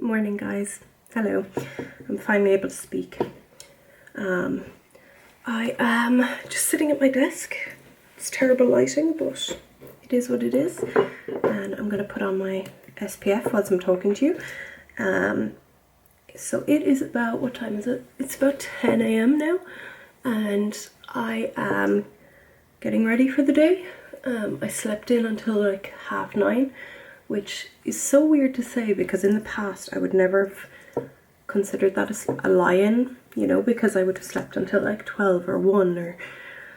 Morning guys. Hello. I'm finally able to speak. I am just sitting at my desk. It's terrible lighting, but it is what it is. And I'm going to put on my SPF whilst I'm talking to you. So it is about, what time is it? It's about 10 a.m. now. And I am getting ready for the day. I slept in until like 9:30. Which is so weird to say because in the past I would never have considered that a lie-in, you know, because I would have slept until like 12 or 1, or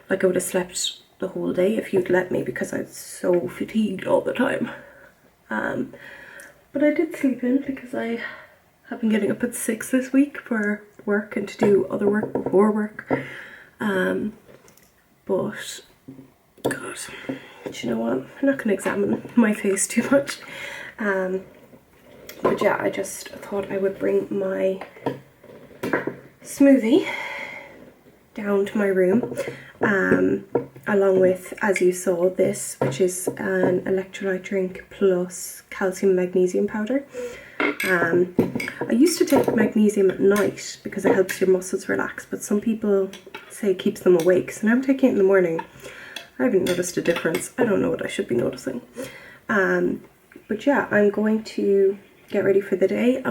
like I would have slept the whole day if you'd let me, because I was so fatigued all the time. But I did sleep in because I have been getting up at 6 this week for work and to do other work before work. But God, do you know what? I'm not going to examine my face too much. But yeah, I just thought I would bring my smoothie down to my room, along with, as you saw, this, which is an electrolyte drink plus calcium magnesium powder. I used to take magnesium at night because it helps your muscles relax, but some people say it keeps them awake, so now I'm taking it in the morning. I haven't noticed a difference. I don't know what I should be noticing. But yeah, I'm going to get ready for the day. I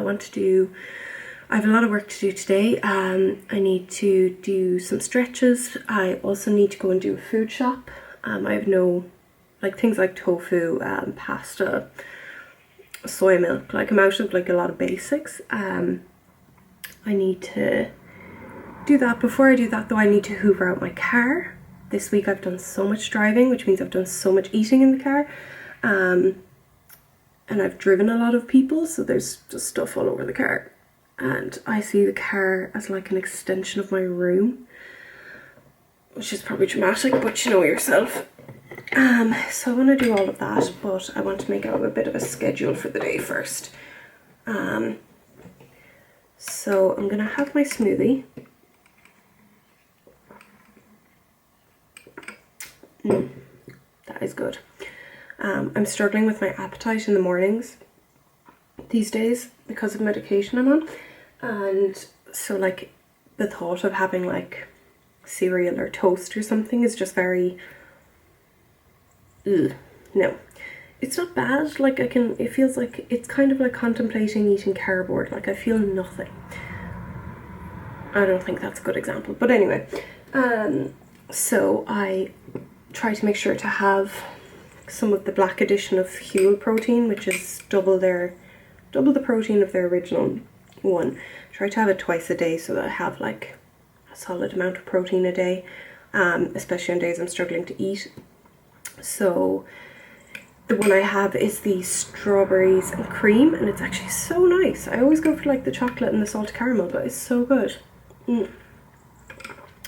have a lot of work to do today. I need to do some stretches. I also need to go and do a food shop. I have no, like things like tofu, pasta, soy milk. Like I'm out of like a lot of basics. I need to do that. Before I do that though, I need to hoover out my car. This week I've done so much driving, which means I've done so much eating in the car. And I've driven a lot of people, so there's just stuff all over the car. And I see the car as like an extension of my room, which is probably dramatic, but you know yourself. So I want to do all of that, but I want to make out a bit of a schedule for the day first. So I'm going to have my smoothie. That is good. I'm struggling with my appetite in the mornings these days because of medication I'm on, and so like the thought of having like cereal or toast or something is just very no, it's not bad. Like it feels like it's kind of like contemplating eating cardboard. Like I feel nothing. I don't think that's a good example, but anyway, so I try to make sure to have some of the black edition of Huel protein, which is double the protein of their original one. Try to have it twice a day so that I have like a solid amount of protein a day, especially on days I'm struggling to eat. So the one I have is the strawberries and cream, and it's actually so nice. I always go for like the chocolate and the salted caramel, but it's so good.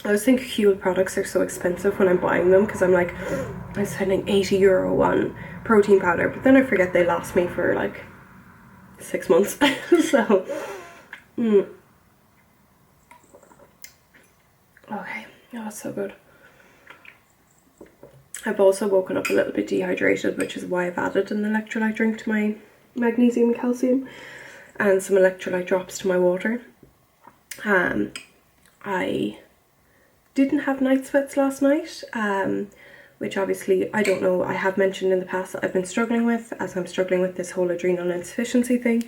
I always think Huel products are so expensive when I'm buying them because I'm like, I'm spending €80 on protein powder, but then I forget they last me for like 6 months. So, okay, oh, it's so good. I've also woken up a little bit dehydrated, which is why I've added an electrolyte drink to my magnesium and calcium and some electrolyte drops to my water. I didn't have night sweats last night, which obviously I don't know, I have mentioned in the past that I've been struggling with, as I'm struggling with this whole adrenal insufficiency thing,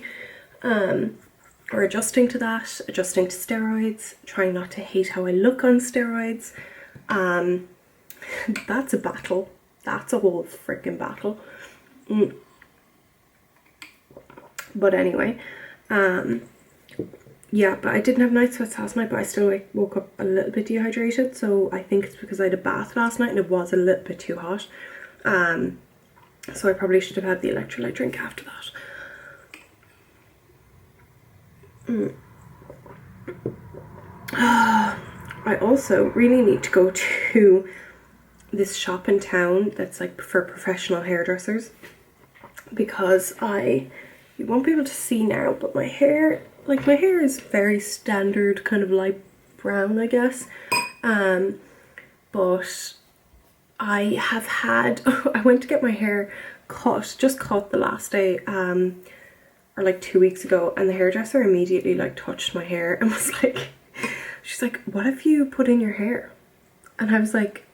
or adjusting to that, adjusting to steroids, trying not to hate how I look on steroids. That's a battle. That's a whole freaking battle. But anyway, yeah, but I didn't have night sweats last night, but I still woke up a little bit dehydrated, so I think it's because I had a bath last night and it was a little bit too hot. So I probably should have had the electrolyte drink after that. I also really need to go to this shop in town that's like for professional hairdressers, because you won't be able to see now, but my hair is very standard kind of light brown, I guess, but I have had I went to get my hair just cut the last day or like 2 weeks ago, and the hairdresser immediately like touched my hair and was like, she's like, what have you put in your hair? And I was like,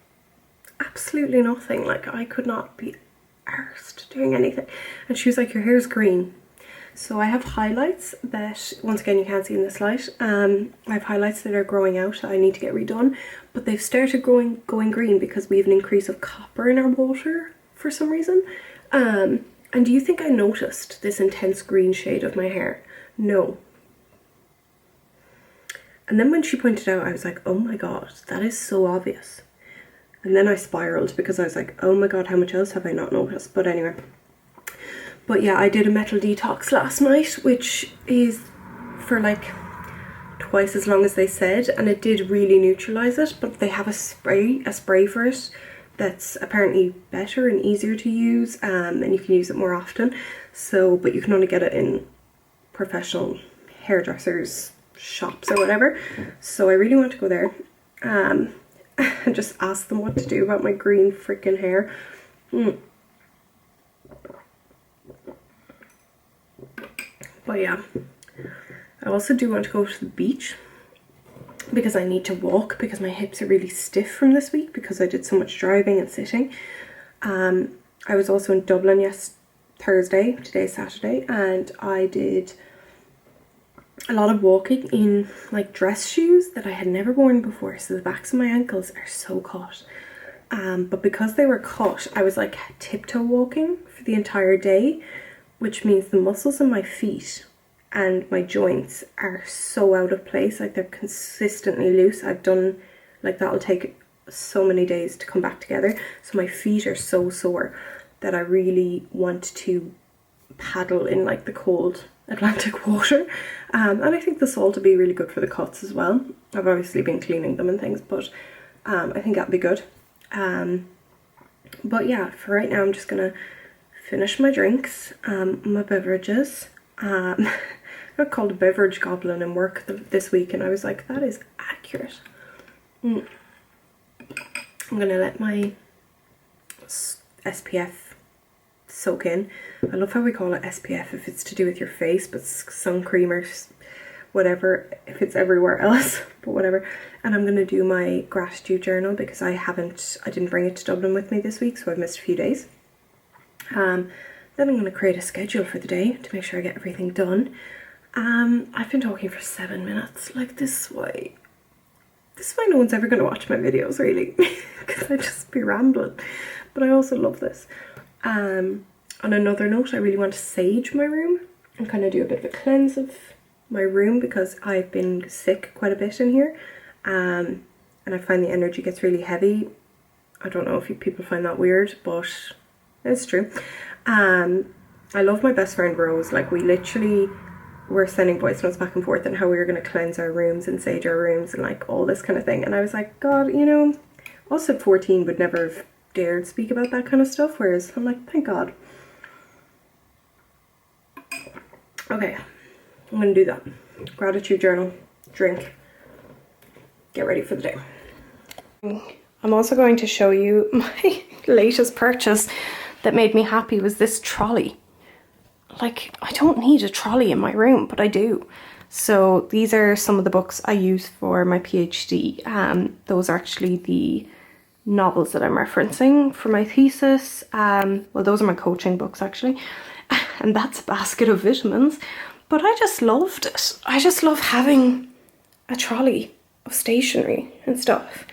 absolutely nothing. Like, I could not be arsed doing anything. And she was like, your hair's green. So I have highlights that, once again, you can't see in this light. I have highlights that are growing out that I need to get redone, but they've started going green because we have an increase of copper in our water for some reason. And do you think I noticed this intense green shade of my hair? No. And then when she pointed out, I was like, oh my god, that is so obvious. And then I spiraled because I was like, oh my god, how much else have I not noticed? But anyway. But yeah, I did a metal detox last night, which is for like twice as long as they said, and it did really neutralize it. But they have a spray for it that's apparently better and easier to use, and you can use it more often. So, but you can only get it in professional hairdressers' shops or whatever. So I really want to go there and just ask them what to do about my green freaking hair. But yeah, I also do want to go to the beach because I need to walk because my hips are really stiff from this week because I did so much driving and sitting. I was also in Dublin Thursday, today's Saturday, and I did a lot of walking in like dress shoes that I had never worn before, so the backs of my ankles are so cut. But because they were cut, I was like tiptoe walking for the entire day, which means the muscles in my feet and my joints are so out of place. Like, they're consistently loose. I've done, like, that'll take so many days to come back together. So my feet are so sore that I really want to paddle in like the cold Atlantic water. And I think the salt will be really good for the cuts as well. I've obviously been cleaning them and things, but I think that'll be good. But yeah, for right now I'm just gonna finish my drinks, my beverages. I got called a beverage goblin in work this week, and I was like, that is accurate. I'm gonna let my SPF soak in. I love how we call it SPF if it's to do with your face, but sun cream or whatever if it's everywhere else, but whatever. And I'm gonna do my gratitude journal because I didn't bring it to Dublin with me this week, so I've missed a few days. Then I'm gonna create a schedule for the day to make sure I get everything done. I've been talking for 7 minutes. Like, this is why no one's ever gonna watch my videos, really, because I just be rambling. But I also love this. On another note, I really want to sage my room and kind of do a bit of a cleanse of my room because I've been sick quite a bit in here, and I find the energy gets really heavy. I don't know if people find that weird, but it's true. I love my best friend Rose. Like, we literally were sending voice notes back and forth on how we were going to cleanse our rooms and sage our rooms and like all this kind of thing. And I was like, God, you know, us at 14 would never have dared speak about that kind of stuff, whereas I'm like, thank God. Okay, I'm gonna do that. Gratitude journal, drink, get ready for the day. I'm also going to show you my latest purchase that made me happy was this trolley. Like, I don't need a trolley in my room, but I do. So these are some of the books I use for my PhD. Those are actually the novels that I'm referencing for my thesis. Well, those are my coaching books actually. And that's a basket of vitamins. But I just loved it. I just love having a trolley of stationery and stuff.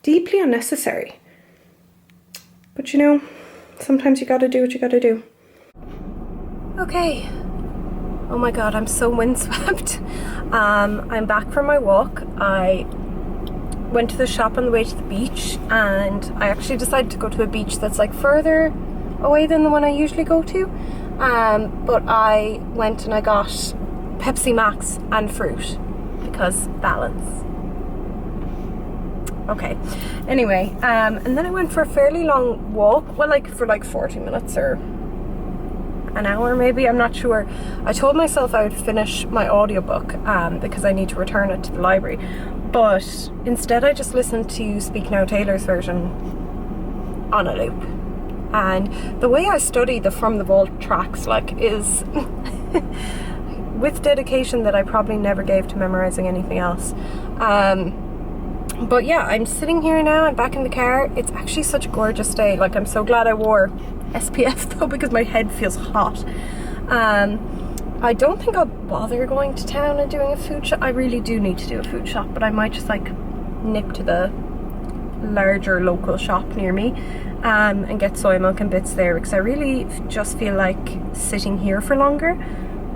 Deeply unnecessary. But you know, sometimes you gotta do what you gotta do. Okay. Oh my god, I'm so windswept. I'm back from my walk. I went to the shop on the way to the beach, and I actually decided to go to a beach that's like further away than the one I usually go to. But I went and I got Pepsi Max and fruit because balance. Okay, anyway, and then I went for a fairly long walk, well, like for like 40 minutes or an hour maybe, I'm not sure. I told myself I would finish my audiobook because I need to return it to the library, but instead I just listened to Speak Now Taylor's version on a loop. And the way I study the From the Vault tracks, like, is with dedication that I probably never gave to memorizing anything else. But yeah, I'm sitting here now, I'm back in the car. It's actually such a gorgeous day. Like, I'm so glad I wore SPF though, because my head feels hot. I don't think I'll bother going to town and doing a food shop. I really do need to do a food shop, but I might just like nip to the larger local shop near me and get soy milk and bits there, because I really just feel like sitting here for longer.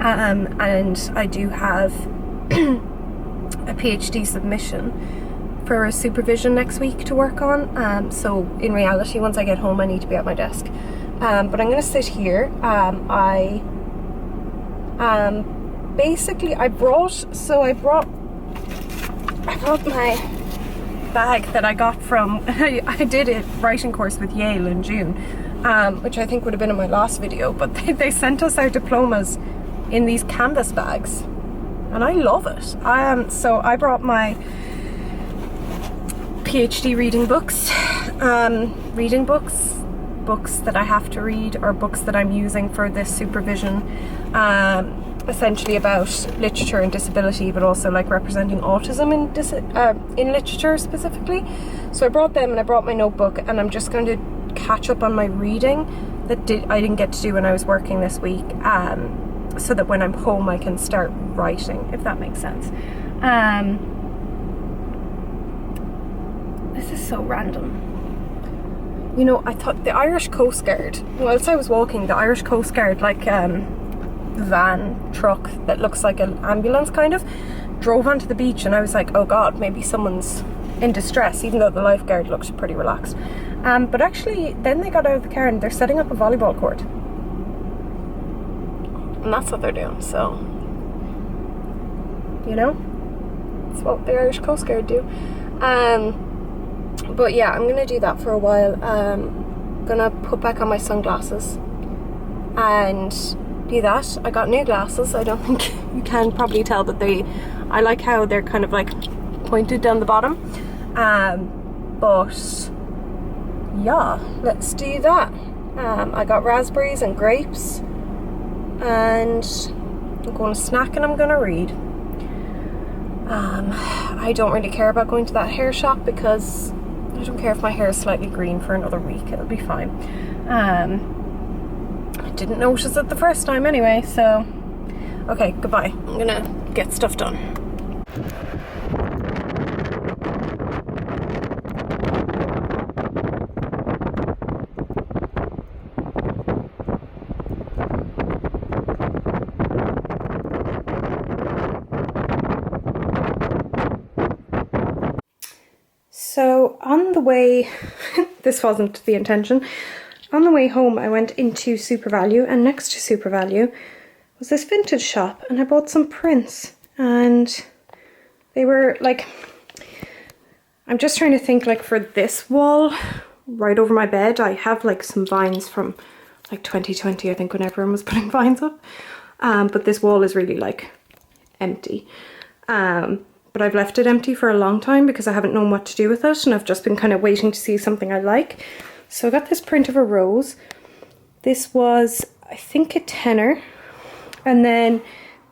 And I do have a PhD submission for a supervision next week to work on, so in reality once I get home I need to be at my desk, but I'm gonna sit here. Basically I brought my bag that I got from I did a writing course with Yale in June, which I think would have been in my last video, but they sent us our diplomas in these canvas bags and I love it. So I brought my PhD reading books, books that I have to read, or books that I'm using for this supervision, essentially about literature and disability, but also like representing autism in literature specifically. So I brought them, and I brought my notebook, and I'm just going to catch up on my reading that I didn't get to do when I was working this week, so that when I'm home I can start writing, if that makes sense. This is so random. You know, I thought the Irish Coast Guard, whilst I was walking, the Irish Coast Guard, like van truck that looks like an ambulance kind of, drove onto the beach, and I was like, oh god, maybe someone's in distress, even though the lifeguard looked pretty relaxed. But actually then they got out of the car and they're setting up a volleyball court. And that's what they're doing, so, you know, it's what the Irish Coast Guard do. But yeah, I'm gonna do that for a while. Gonna put back on my sunglasses and do that. I got new glasses. I don't think you can probably tell, but I like how they're kind of like pointed down the bottom. But yeah, let's do that. I got raspberries and grapes, and I'm going to snack and I'm going to read. I don't really care about going to that hair shop because I don't care if my hair is slightly green for another week, it'll be fine. I didn't notice it the first time anyway, so okay, goodbye. I'm gonna get stuff done. So on the way, this wasn't the intention, on the way home I went into Super Value, and next to Super Value was this vintage shop, and I bought some prints, and they were like, I'm just trying to think, like for this wall right over my bed I have like some vines from like 2020, I think, when everyone was putting vines up, but this wall is really like empty. But I've left it empty for a long time because I haven't known what to do with it, and I've just been kind of waiting to see something I like. So I got this print of a rose. This was, I think, a tenner. And then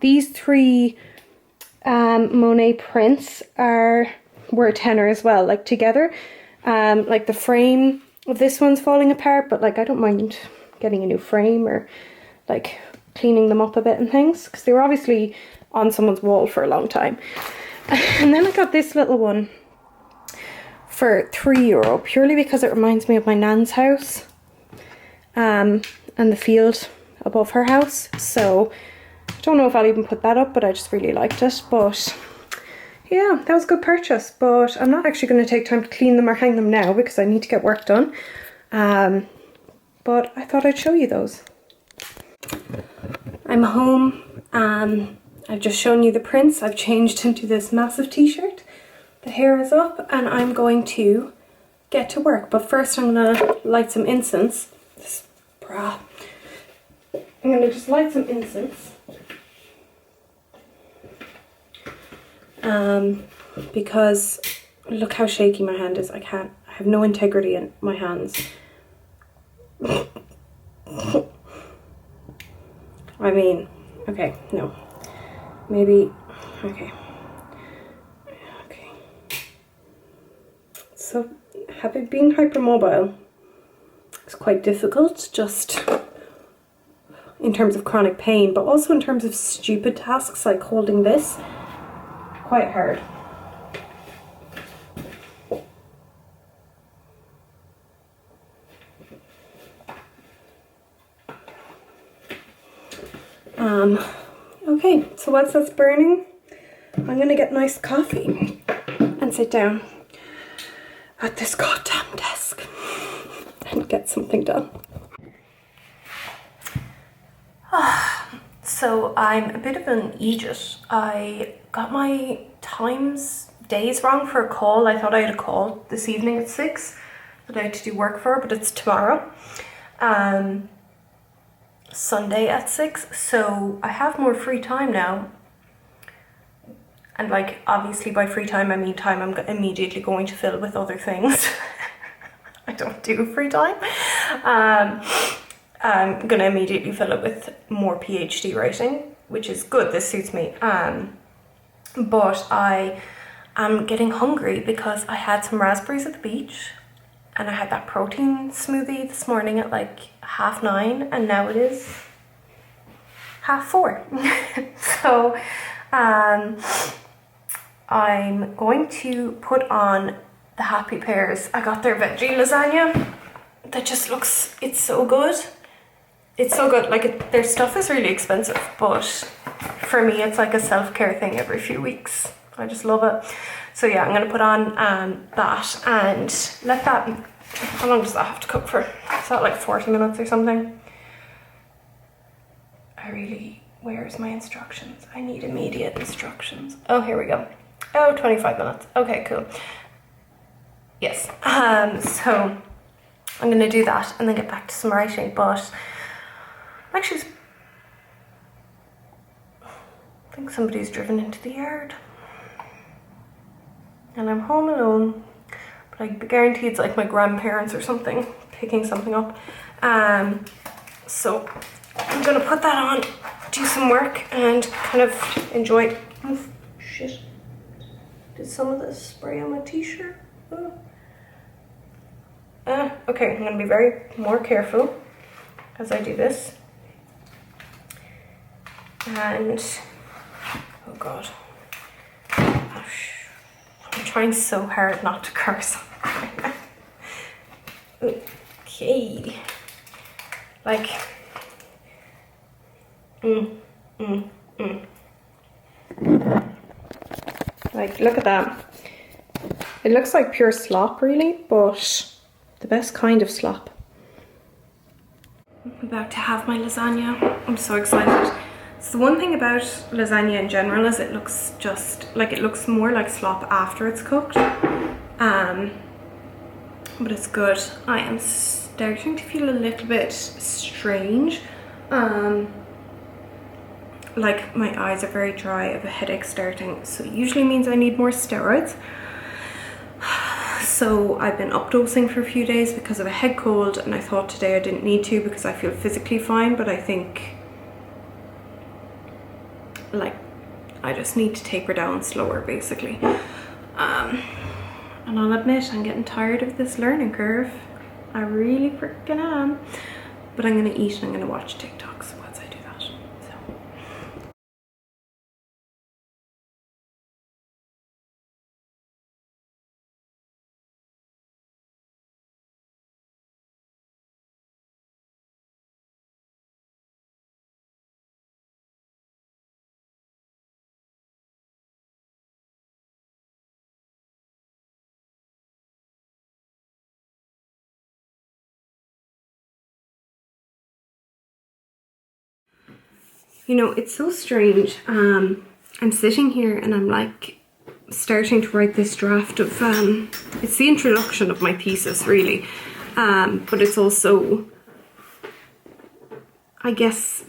these three Monet prints were a tenner as well, like together. Like the frame of this one's falling apart, but like I don't mind getting a new frame or like cleaning them up a bit and things, because they were obviously on someone's wall for a long time. And then I got this little one for €3, purely because it reminds me of my nan's house and the field above her house. So I don't know if I'll even put that up, but I just really liked it. But yeah, that was a good purchase, but I'm not actually going to take time to clean them or hang them now because I need to get work done. But I thought I'd show you those. I'm home. I've just shown you the prints. I've changed into this massive t-shirt. The hair is up and I'm going to get to work. But first I'm going to light some incense. This bra. I'm going to just light some incense. Because look how shaky my hand is. I have no integrity in my hands. I mean, Okay, no. Maybe, okay. Okay. So, being hypermobile is quite difficult, just in terms of chronic pain, but also in terms of stupid tasks like holding this, quite hard. Okay, so whilst that's burning, I'm gonna get nice coffee and sit down at this goddamn desk and get something done. So I'm a bit of an idiot. I got my days wrong for a call. I thought I had a call this evening at 6 that I had to do work for, but it's tomorrow. Sunday at 6, so I have more free time now. And like, obviously by free time I mean time I'm immediately going to fill with other things. I don't do free time. I'm gonna immediately fill it with more PhD writing, which is good, this suits me. But I am getting hungry because I had some raspberries at the beach and I had that protein smoothie this morning at like 9:30, and now it is 4:30. So I'm going to put on the Happy Pears. I got their veggie lasagna. That just looks, it's so good. It's so good. Like, their stuff is really expensive, but for me it's like a self-care thing every few weeks. I just love it. So yeah, I'm gonna put on that and let that, how long does that have to cook for? Is that like 40 minutes or something? Where's my instructions? I need immediate instructions. Oh, here we go. Oh, 25 minutes. Okay, cool. Yes. So I'm gonna do that and then get back to some writing, but I think somebody's driven into the yard. And I'm home alone, but I guarantee it's like my grandparents or something picking something up. So I'm gonna put that on, do some work, and kind of enjoy. Oh shit! Did some of this spray on my t-shirt? Oh. Okay, I'm gonna be more careful as I do this. And oh god. I'm trying so hard not to curse. Okay. Like, Like, look at that. It looks like pure slop, really, but the best kind of slop. I'm about to have my lasagna. I'm so excited. So the one thing about lasagna in general is it looks more like slop after it's cooked. But it's good. I am starting to feel a little bit strange. Like, my eyes are very dry, I have a headache starting, so it usually means I need more steroids. So I've been updosing for a few days because of a head cold, and I thought today I didn't need to because I feel physically fine, but I think like I just need to taper down slower, basically. And I'll admit I'm getting tired of this learning curve. I really freaking am. But I'm gonna eat and I'm gonna watch TikToks once I do that. So. You know, it's so strange. I'm sitting here and I'm like starting to write this draft of, it's the introduction of my thesis, really. But it's also, I guess,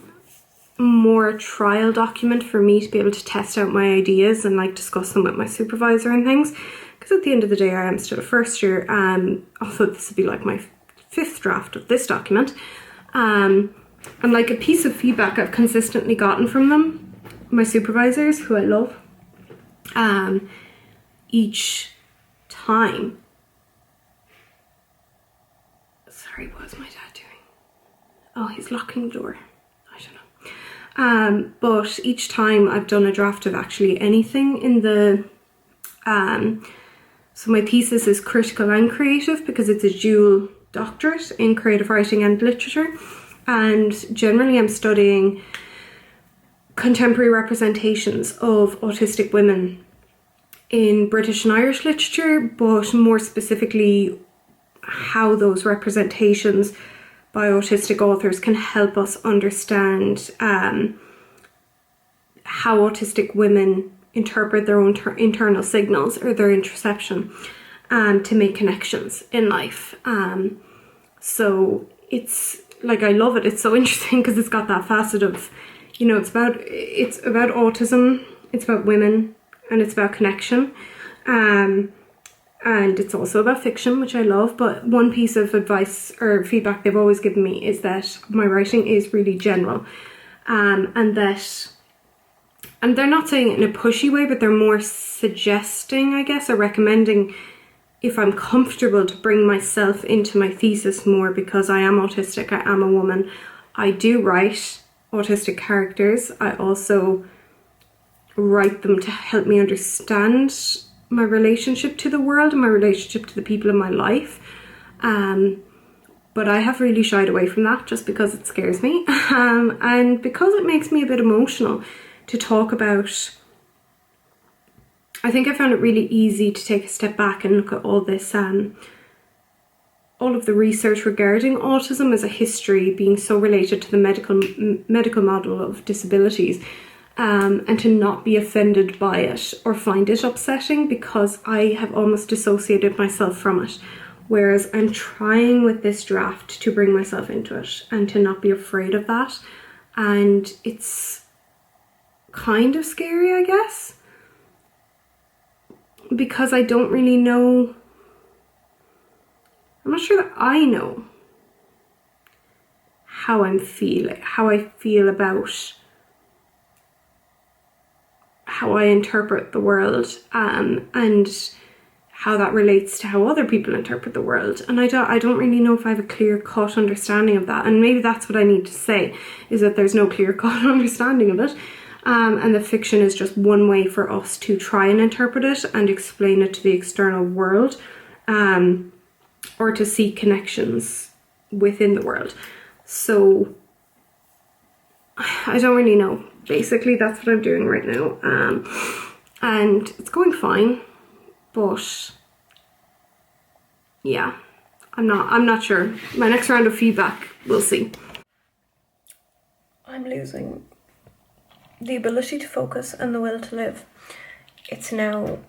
more a trial document for me to be able to test out my ideas and like discuss them with my supervisor and things. Because at the end of the day, I am still a first year, although this would be like my 5th draft of this document. And like a piece of feedback I've consistently gotten from them, my supervisors, who I love, each time. Sorry, what is my dad doing? Oh, he's locking the door. I don't know. But each time I've done a draft of actually anything in the so my thesis is critical and creative because it's a dual doctorate in creative writing and literature, and generally I'm studying contemporary representations of autistic women in British and Irish literature, but more specifically how those representations by autistic authors can help us understand how autistic women interpret their own internal signals or their interoception to make connections in life. So it's like, I love it. It's so interesting because it's got that facet of, you know, it's about autism, it's about women, and it's about connection. And it's also about fiction, which I love. But one piece of advice or feedback they've always given me is that my writing is really general, and they're not saying it in a pushy way, but they're more suggesting, I guess, or recommending, if I'm comfortable, to bring myself into my thesis more, because I am autistic, I am a woman. I do write autistic characters. I also write them to help me understand my relationship to the world and my relationship to the people in my life. But I have really shied away from that just because it scares me, and because it makes me a bit emotional to talk about. I think I found it really easy to take a step back and look at all this, all of the research regarding autism as a history being so related to the medical model of disabilities, and to not be offended by it or find it upsetting, because I have almost dissociated myself from it. Whereas I'm trying with this draft to bring myself into it and to not be afraid of that. And it's kind of scary, I guess, because I don't really know. I'm not sure that I know how I feel about how I interpret the world, and how that relates to how other people interpret the world. And I don't really know if I have a clear-cut understanding of that. And maybe that's what I need to say, is that there's no clear-cut understanding of it. And the fiction is just one way for us to try and interpret it and explain it to the external world, or to see connections within the world. So I don't really know. Basically, that's what I'm doing right now, and it's going fine. But yeah, I'm not sure. My next round of feedback, we'll see. I'm losing the ability to focus and the will to live. It's now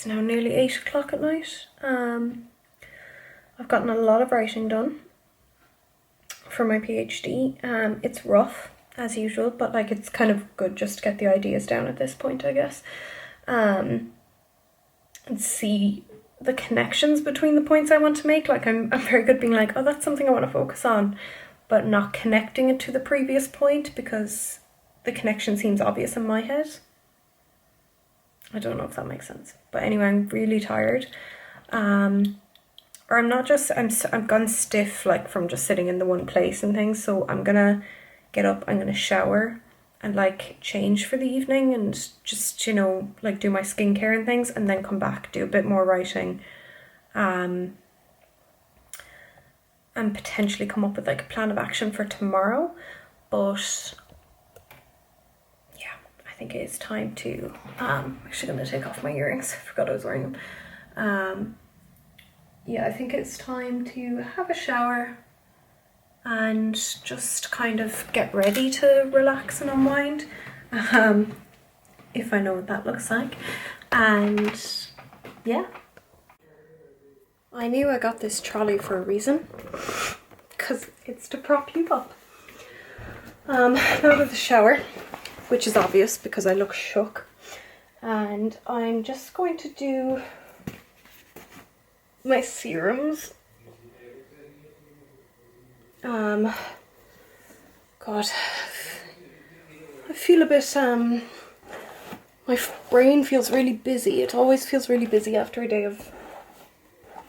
nearly 8 o'clock at night. I've gotten a lot of writing done for my PhD. It's rough as usual, but like, it's kind of good just to get the ideas down at this point, I guess, and see the connections between the points I want to make. Like, I'm very good being like, oh, that's something I want to focus on, but not connecting it to the previous point because the connection seems obvious in my head. I don't know if that makes sense. But anyway, I'm really tired. Or I'm not just, I'm gone stiff, like, from just sitting in the one place and things. So I'm gonna get up, I'm gonna shower and like change for the evening and just, you know, like do my skincare and things, and then come back, do a bit more writing, and potentially come up with like a plan of action for tomorrow. But yeah, I think it is time to, I'm actually going to take off my earrings. I forgot I was wearing them. Yeah, I think it's time to have a shower and just kind of get ready to relax and unwind, if I know what that looks like. And yeah, I knew I got this trolley for a reason, because it's to prop you up. Out of the shower, which is obvious because I look shook, and I'm just going to do my serums. God, I feel a bit, my brain feels really busy. It always feels really busy after a day of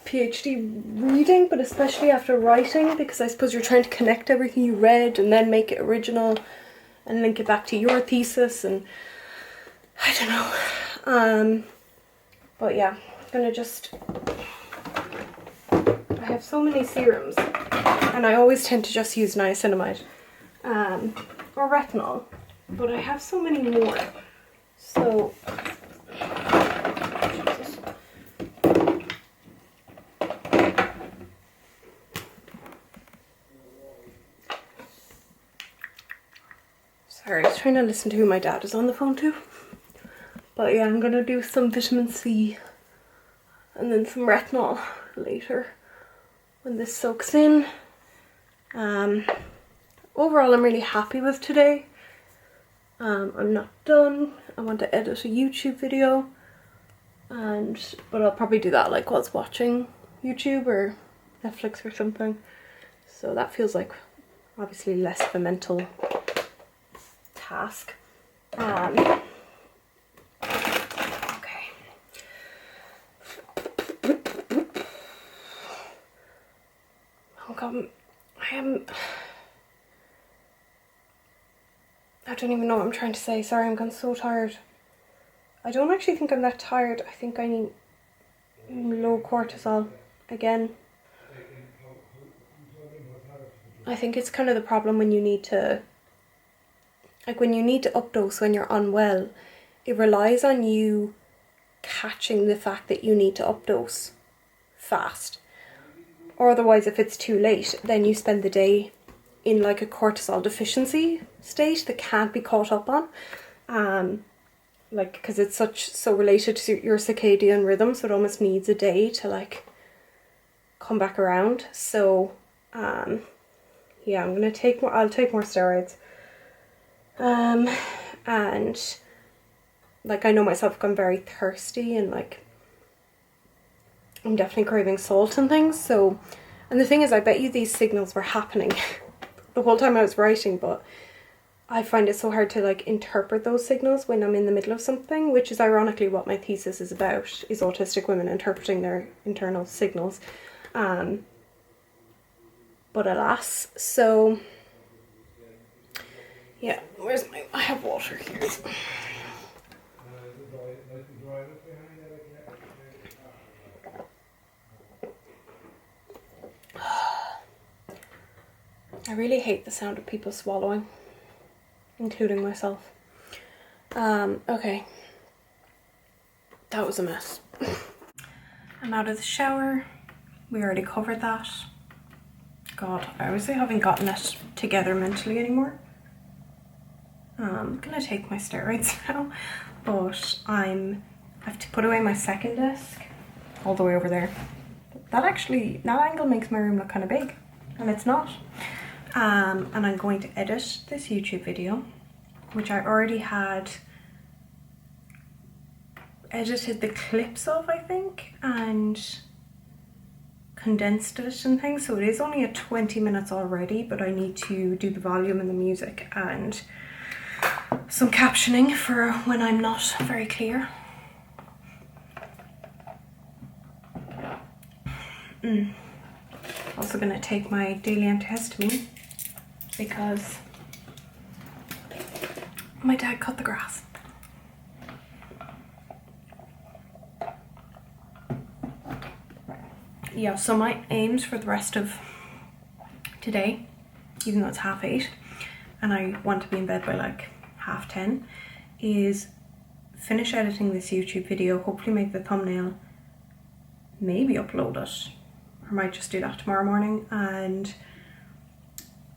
PhD reading, but especially after writing, because I suppose you're trying to connect everything you read and then make it original and link it back to your thesis, and I don't know. But yeah, I'm gonna just, I have so many serums and I always tend to just use niacinamide or retinol, but I have so many more. So sorry, I was trying to listen to who my dad is on the phone to. But yeah, I'm gonna do some vitamin C and then some retinol later when this soaks in. Overall, I'm really happy with today. I'm not done. I want to edit a YouTube video, but I'll probably do that like whilst watching YouTube or Netflix or something. So that feels like obviously less of a mental task. Okay. Oh God, I don't even know what I'm trying to say. Sorry, I'm getting so tired. I don't actually think I'm that tired. I think I need low cortisol again. I think it's kind of the problem when you need to, like when you need to updose when you're unwell, it relies on you catching the fact that you need to updose fast. Or otherwise, if it's too late, then you spend the day in like a cortisol deficiency state that can't be caught up on. Like, because it's so related to your circadian rhythm, so it almost needs a day to like come back around. So yeah, I'll take more steroids. And like, I know myself, I'm very thirsty and like I'm definitely craving salt and things. So, and the thing is, I bet you these signals were happening the whole time I was writing, but I find it so hard to like interpret those signals when I'm in the middle of something, which is ironically what my thesis is about, is autistic women interpreting their internal signals. But alas, so yeah, I have water here. I really hate the sound of people swallowing, including myself. Okay. That was a mess. I'm out of the shower. We already covered that. God, I obviously haven't gotten it together mentally anymore. I'm gonna take my steroids now, but I have to put away my second desk all the way over there. That angle makes my room look kind of big, and it's not. And I'm going to edit this YouTube video, which I already had edited the clips of, I think, and condensed it and things. So it is only at 20 minutes already, but I need to do the volume and the music and some captioning for when I'm not very clear. Also gonna take my daily antihistamine because my dad cut the grass. Yeah, so my aims for the rest of today, even though it's 8:30 and I want to be in bed by like 10:30, is finish editing this YouTube video, hopefully make the thumbnail, maybe upload it. I might just do that tomorrow morning, and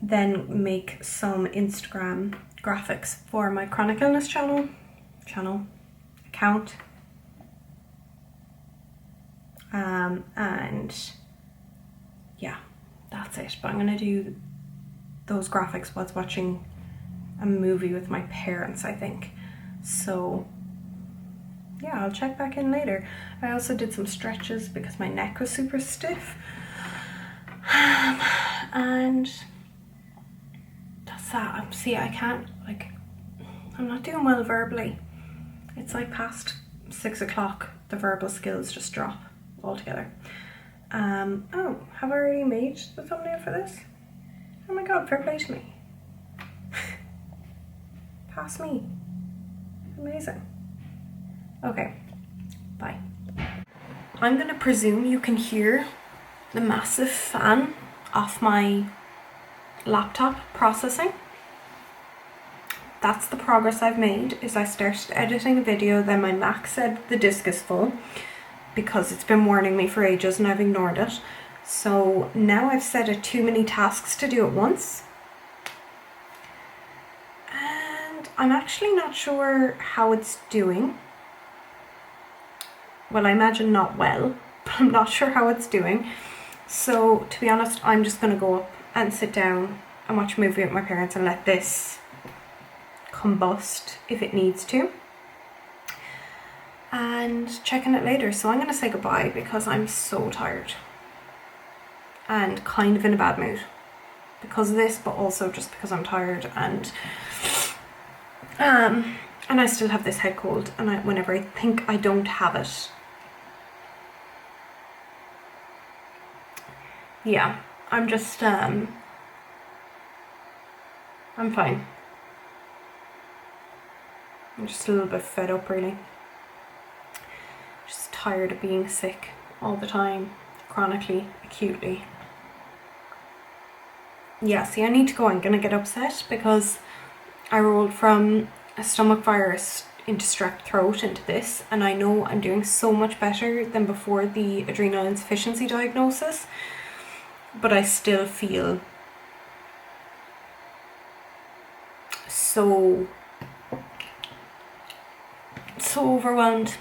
then make some Instagram graphics for my chronic illness account. And yeah, that's it. But I'm gonna do those graphics whilst watching a movie with my parents, I think. So yeah, I'll check back in later. I also did some stretches because my neck was super stiff. And that's See, I can't, like, I'm not doing well verbally. It's like past 6 o'clock, the verbal skills just drop altogether. Oh, have I already made the thumbnail for this? Oh my god, fair play to me. Pass me. Amazing. Okay, bye. I'm gonna presume you can hear the massive fan off my laptop processing. That's the progress I've made. Is I started editing a video, then my Mac said the disk is full because it's been warning me for ages and I've ignored it. So now I've set it too many tasks to do at once. And I'm actually not sure how it's doing. Well, I imagine not well, but I'm not sure how it's doing. So to be honest, I'm just gonna go up and sit down and watch a movie with my parents and let this combust if it needs to, and check in it later. So I'm gonna say goodbye because I'm so tired and kind of in a bad mood because of this, but also just because I'm tired, and I still have this head cold, and whenever I think I don't have it, yeah, I'm just I'm fine. I'm just a little bit fed up, really. Just tired of being sick all the time, chronically, acutely. Yeah, see, I need to go. I'm gonna get upset because I rolled from a stomach virus into strep throat into this, and I know I'm doing so much better than before the adrenal insufficiency diagnosis, but I still feel so overwhelmed.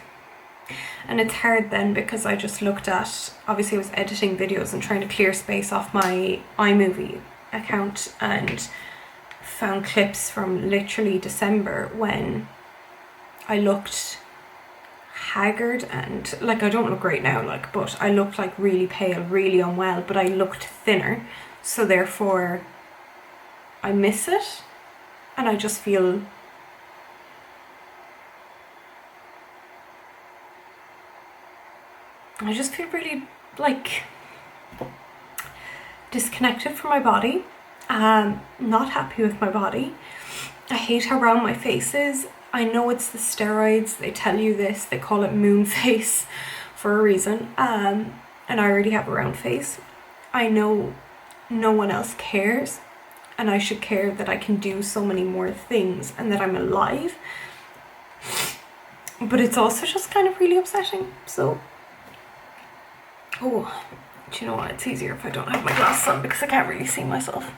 And it's hard then because I just looked at, obviously I was editing videos and trying to clear space off my iMovie account, and found clips from literally December when I looked haggard, and like, I don't look great now, like, but I looked like really pale, really unwell, but I looked thinner, so therefore I miss it, and I just feel really like disconnected from my body. Not happy with my body. I hate how round my face is. I know it's the steroids, they tell you this, they call it moon face for a reason, and I already have a round face. I know no one else cares, and I should care that I can do so many more things and that I'm alive, but it's also just kind of really upsetting. So oh, do you know what, it's easier if I don't have my glasses on because I can't really see myself.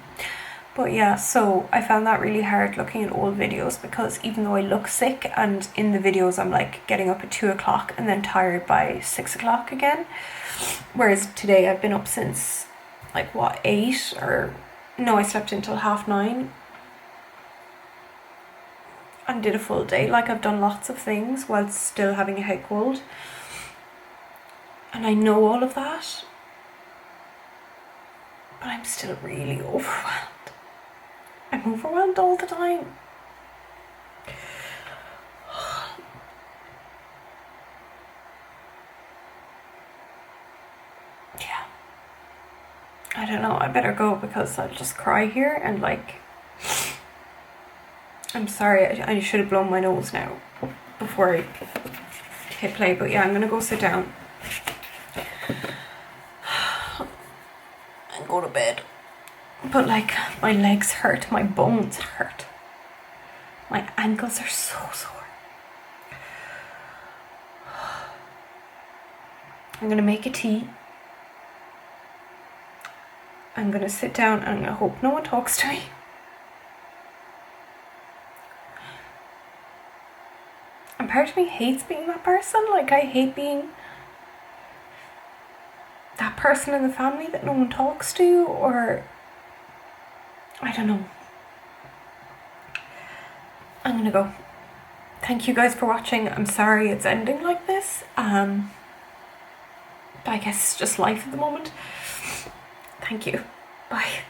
But yeah, so I found that really hard looking at old videos, because even though I look sick, and in the videos I'm like getting up at 2 o'clock and then tired by 6 o'clock again, whereas today I've been up since like what, 8, or no, I slept until 9:30 and did a full day. Like, I've done lots of things while still having a head cold. And I know all of that, but I'm still really overwhelmed. I'm overwhelmed all the time. Yeah. I don't know, I better go because I'll just cry here, and like, I'm sorry, I should have blown my nose now before I hit play, but yeah, I'm gonna go sit down and go to bed. But like, my legs hurt, my bones hurt, my ankles are so sore. I'm gonna make a tea. I'm gonna sit down and I'm gonna hope no one talks to me. And part of me hates being that person. Like, I hate being that person in the family that no one talks to, or I don't know. I'm gonna go. Thank you guys for watching. I'm sorry it's ending like this. But I guess it's just life at the moment. Thank you. Bye.